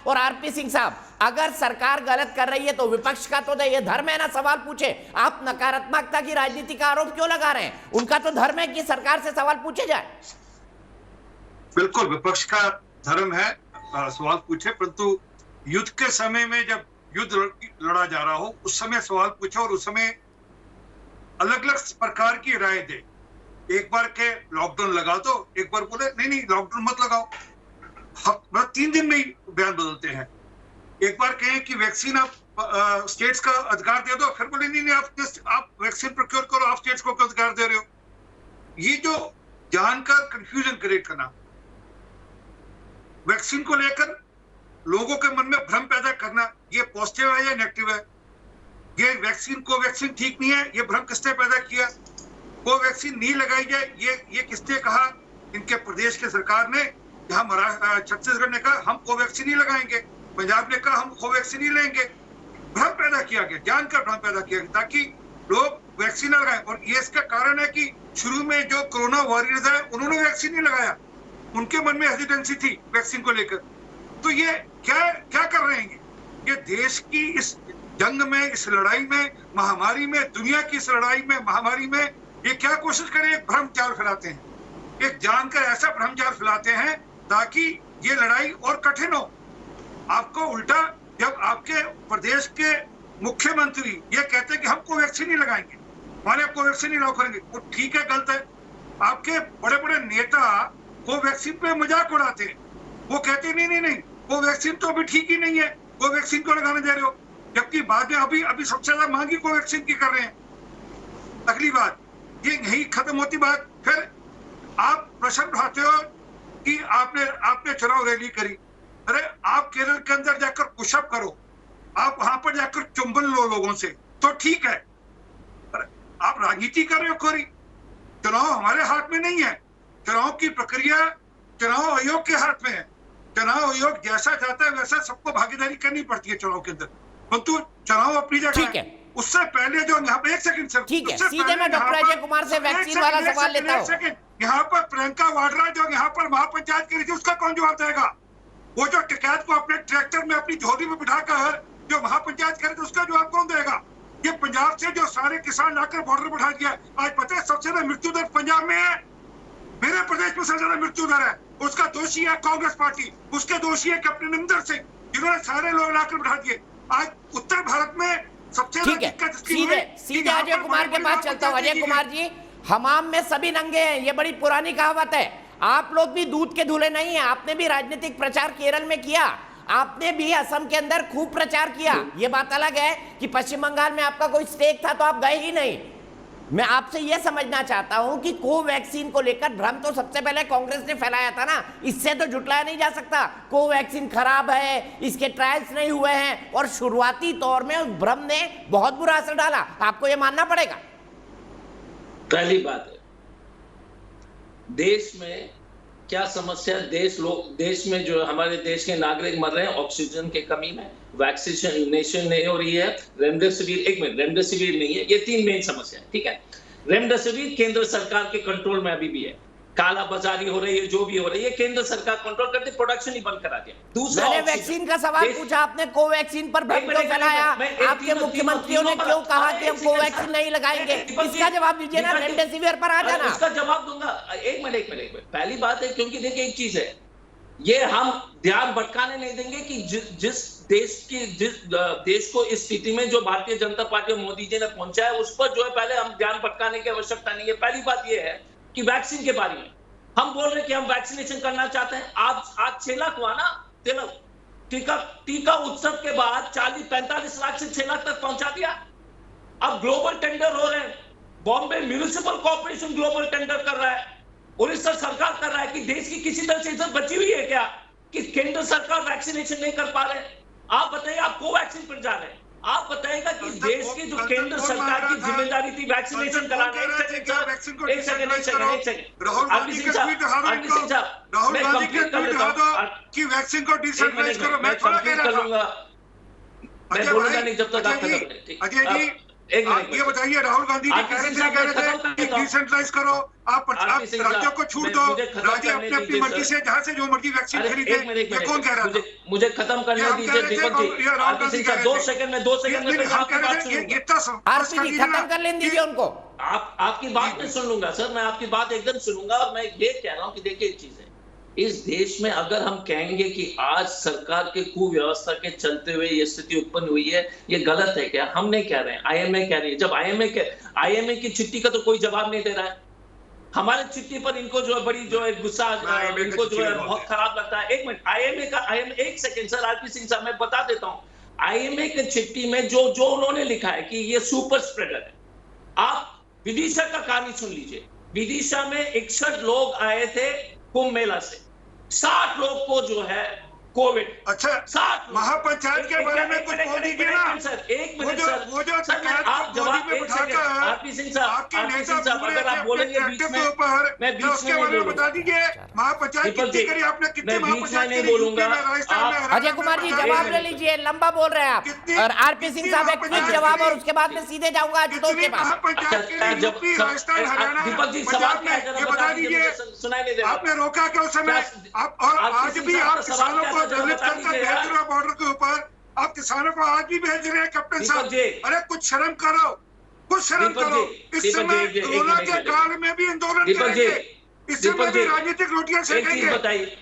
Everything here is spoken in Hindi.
और आरपी सिंह साहब, अगर सरकार गलत कर रही है तो विपक्ष का तो ये धर्म है ना सवाल पूछे। आप नकारात्मकता की राजनीति का आरोप क्यों लगा रहे हैं? उनका तो धर्म है कि सरकार से सवाल पूछे जाए। बिल्कुल विपक्ष का धर्म है सवाल पूछे, परंतु युद्ध के समय में जब युद्ध लड़ा जा रहा हो उस समय सवाल पूछे और उस समय अलग अलग प्रकार की राय दे। एक बार के लॉकडाउन लगा दो, एक बार बोले नहीं नहीं लॉकडाउन मत लगाओ, 3 दिन में ही बयान बदलते हैं। एक बार कहें कि वैक्सीन आप स्टेट्स का अधिकार दे दो, फिर बोले नहीं नहीं आप वैक्सीन प्रोक्योर करो, आप स्टेट्स को अधिकार दे रहे हो। ये जो जानकर कंफ्यूजन क्रिएट करना, वैक्सीन को लेकर लोगों के मन में भ्रम पैदा करना, ये पॉजिटिव है या नेगेटिव है? ये कोवैक्सीन ठीक नहीं है, ये भ्रम किसने पैदा किया? कोवैक्सीन नहीं लगाई जाए ये किसने कहा? इनके प्रदेश के सरकार ने, जहां छत्तीसगढ़ ने कहा हम कोवैक्सीन नहीं लगाएंगे, पंजाब ने कहा हम कोवैक्सीन नहीं लेंगे। भ्रम पैदा किया गया, जानकर भ्रम पैदा किया गया ताकि लोग वैक्सीन न लगाएं। और ये इसका कारण है कि शुरू में जो कोरोना वॉरियर्स है उन्होंने वैक्सीन नहीं लगाया, उनके मन में हेजिटेंसी थी वैक्सीन को लेकर। तो ये क्या कर रहे हैं? ये देश की इस जंग में, इस लड़ाई में, महामारी में, दुनिया की इस लड़ाई में, महामारी में ये क्या कोशिश करें? एक भ्रमजाल फैलाते हैं, एक जानकर ऐसा भ्रमजाल फैलाते हैं ताकि ये लड़ाई और कठिन हो। आपको उल्टा जब आपके प्रदेश के मुख्यमंत्री ये कहते हैं कि हम कोवैक्सीन नहीं लगाएंगे, माने कोवैक्सीन नहीं लागू करेंगे, वो ठीक है गलत है। आपके बड़े बड़े नेता कोवैक्सीन पे मजाक उड़ाते हैं, वो कहते नहीं नहीं नहीं कोवैक्सीन तो अभी ठीक ही नहीं है, कोवैक्सीन को लगाने दे रहे हो, जबकि बाद में अभी सबसे ज्यादा महंगी कोवैक्सीन की कर रहे हैं। अगली बात ये यही खत्म होती बात, फिर आप प्रश्न उठाते हो कि आपने चुनाव रैली करी। अरे आप केरल के अंदर जाकर पुशअप करो, आप वहां पर जाकर चुंबन लो लोगों से, तो ठीक है। आप राजनीति कर रहे हो कोरी, चुनाव हमारे हाथ में नहीं है, चुनाव की प्रक्रिया चुनाव आयोग के हाथ में है। चुनाव आयोग जैसा चाहता है वैसा सबको भागीदारी करनी पड़ती है चुनाव के अंदर, परंतु चुनाव अपनी जगह है। उससे पहले जो यहाँ पे, एक सेकंड सर, ठीक है, सीधे मैं डॉक्टर अजय कुमार से वैक्सीन वाला सवाल लेता हूँ। यहाँ पर प्रियंका वाड्रा जो यहाँ पर महापंचायत करी थी, उसका कौन जवाब देगा? वो जो टिकैत को अपने ट्रैक्टर में अपनी झोली में बिठाकर जो महापंचायत करे थे, उसका जवाब कौन देगा? ये पंजाब से जो सारे किसान लाकर बॉर्डर बिठा दिया, आज पता है सबसे ज्यादा मृत्यु दर पंजाब में है, मेरे प्रदेश में सबसे ज्यादा मृत्यु दर है। उसका दोषी है कांग्रेस पार्टी, उसके दोषी है कैप्टन अमरिंदर सिंह, जिन्होंने सारे लोग लाकर बिठा दिए। आज उत्तर भारत में सबसे सीधे अजय कुमार के पास चलता हूँ। अजय कुमार जी, हमाम में सभी नंगे हैं, ये बड़ी पुरानी कहावत है। आप लोग भी दूध के धुले नहीं है, आपने भी राजनीतिक प्रचार केरल में किया, आपने भी असम के अंदर खूब प्रचार किया। ये बात अलग है कि पश्चिम बंगाल में आपका कोई स्टेक था तो आप गए ही नहीं। मैं आपसे यह समझना चाहता हूं कि कोवैक्सीन को लेकर भ्रम तो सबसे पहले कांग्रेस ने फैलाया था ना, इससे तो झुटलाया नहीं जा सकता। कोवैक्सीन खराब है, इसके ट्रायल्स नहीं हुए हैं, और शुरुआती तौर में उस भ्रम ने बहुत बुरा असर डाला, आपको यह मानना पड़ेगा। पहली बात है, देश में क्या समस्या, देश में जो हमारे देश के नागरिक मर रहे हैं ऑक्सीजन की कमी में, वैक्सीनेशन नहीं हो रही है, रेमडेसिविर नहीं है, ये 3 मेन समस्या है। ठीक है, रेमडेसिविर केंद्र सरकार के कंट्रोल में अभी भी है, काला बाजारी हो रही है, जो भी हो रही है केंद्र सरकार कंट्रोल करती, प्रोडक्शन ही बंद करा दिया। दूसरा, मैंने वैक्सीन का सवाल पूछा, आपने कोवैक्सीन पर भ्रम क्यों फैलाया? आपके मुख्यमंत्रियों ने क्यों कहा कि हम कोवैक्सीन नहीं लगाएंगे? इसका जवाब दीजिए ना, रेमडेसिविर पर आ जाना। उसका जवाब दूंगा, एक मिनट। पहली बात है, क्योंकि देखिए एक चीज है, ये हम ध्यान भटकाने नहीं देंगे कि जिस देश को इस स्थिति में जो भारतीय जनता पार्टी और मोदी जी ने पहुंचा है, उस पर जो है पहले हम ध्यान भटकाने की आवश्यकता नहीं है। पहली बात यह है कि वैक्सीन के बारे में हम बोल रहे हैं कि हम वैक्सीनेशन करना चाहते हैं। आज 6 लाख हुआ ना, टीका उत्सव के बाद 45 लाख से 6 लाख तक पहुंचा दिया। अब ग्लोबल टेंडर हो रहे हैं, Bombay municipal corporation global tender कर रहा है, उड़ीसा सरकार कर रहा है। कि देश की किसी तरह से इज्जत बची हुई है क्या कि केंद्र सरकार वैक्सीनेशन नहीं कर पा रहे? आप बताइए, आप कोवैक्सीन पर जा रहे हैं, आप बताइएगा कि देश की जो केंद्र सरकार की जिम्मेदारी थी वैक्सीनेशन कराना। एक सेकंड, आरपी सिंह साहब, मैं कंप्लीट कर लेता हूं कि वैक्सीन को डिसेंट्रलाइज करो। मैं थोड़ा कह रहा था, मैं बोलूंगा नहीं जब तक आप अजय जी एक आप मिनट ये बताइए, राहुल गांधी जी आरपी कह सिंह साहब, मैं रहे खत्म थे कर देता हूं। डिसेंट्रलाइज करो, आप आरपी सिंह साहब, राज्यों को छूट दो, मुझे खत्म राज्य करने अपनी अपनी दीजिए, मर्जी सर। से जहां से जो मर्जी वैक्सीन अरे खरीदे। एक मिनट, ये कौन कह रहा था? मुझे खत्म ये करने हम कह दीजिए रहे थे, दीपक जी। ये राहुल आरपी गांधी सिंह कह साहब, रहे 2 थे। सेकंड में 2 सेकंड में हम आपकी कह बात रहे थे, सुनूंगा। ये इतना स्पष्ट आरपी कर जी दीजिए खत्म ना कर लेने कि- दीजिए उनको। आपकी बात मैं सुन लूंगा सर, मैं आपकी बात एकदम सुनूंगा। और मैं ये कह रहा हूं कि देखिए एक चीज है, इस देश में अगर हम कहेंगे कि आज सरकार के कुव्यवस्था के चलते हुए ये स्थिति उत्पन्न हुई है, ये गलत है क्या? हम नहीं कह रहे हैं, आईएमए कह रही है। जब आईएमए की चिट्ठी का तो कोई जवाब नहीं दे रहा है। हमारे चिट्ठी पर इनको जो है बड़ी जो है गुस्सा, इनको जो है बहुत खराब लगता है। एक मिनट, आईएमए एक सेकंड सर, आरपी सिंह साहब मैं बता देता हूं। आईएमए की चिट्ठी में जो उन्होंने लिखा है कि ये सुपर स्प्रेडर है। आप विदिशा का कहानी सुन लीजिए। विदिशा में 61 लोग आए थे कुंभ मेला से, 60 लोग को जो है कोविड। अच्छा, 60 महापंचायत के बारे में कुछ बोल दीजिए ना। सर। एक मिनट वो सर, जो सर मैं आप जवाब, एक सेकंड आरपी सिंह साहब, आपके नेता अगर आप बोलेंगे बीच में, मैं बीच में उसके नहीं बारे में बता बोलूंगा। दीजिए। महापंचायत दीपक कितनी जी, करी आपने? कितने मैं बीच में महापंचायत नहीं करी? बोलूंगा। यूपी में, राजस्थान में, हरियाणा अजय कुमार जी में, जवाब बता ले दीजिए। लीजिए, लंबा बोल रहे हैं आप। कितनी- और आरपी सिंह साहब एक कितनी क्विक जवाब, और महापंचायत उसके बाद में सीधे जाऊंगा आशुतोष के पास। महापंचायत के लिए जब यूपी, राजस्थान, हरियाणा, दीपक जी सवाल पंजाब क्या में, है, ये बता दीजिए। सुनाई नहीं दे रहा। आपने रोका क्या उस समय? क्या- आप और आरपी आज सिंह भी साहब आप का सवाल किसानों क्या को था, जरा दलित बता करके दीजिए भेज यार। रहे हो बॉर्डर के ऊपर। आप किसानों को आज भी भेज रहे हैं कैप्टन दीपक साहब। जी। अरे कुछ शर्म करो, कुछ शर्म दीपक करो। जी, इस दीपक समय जी, एक कोरोना मिनट, के काल में भी आंदोलन दीपक जी, करेंगे, इस समय दीपक भी जी, राजनीतिक रोटियां एक चीज सेकेंगे। बताइए।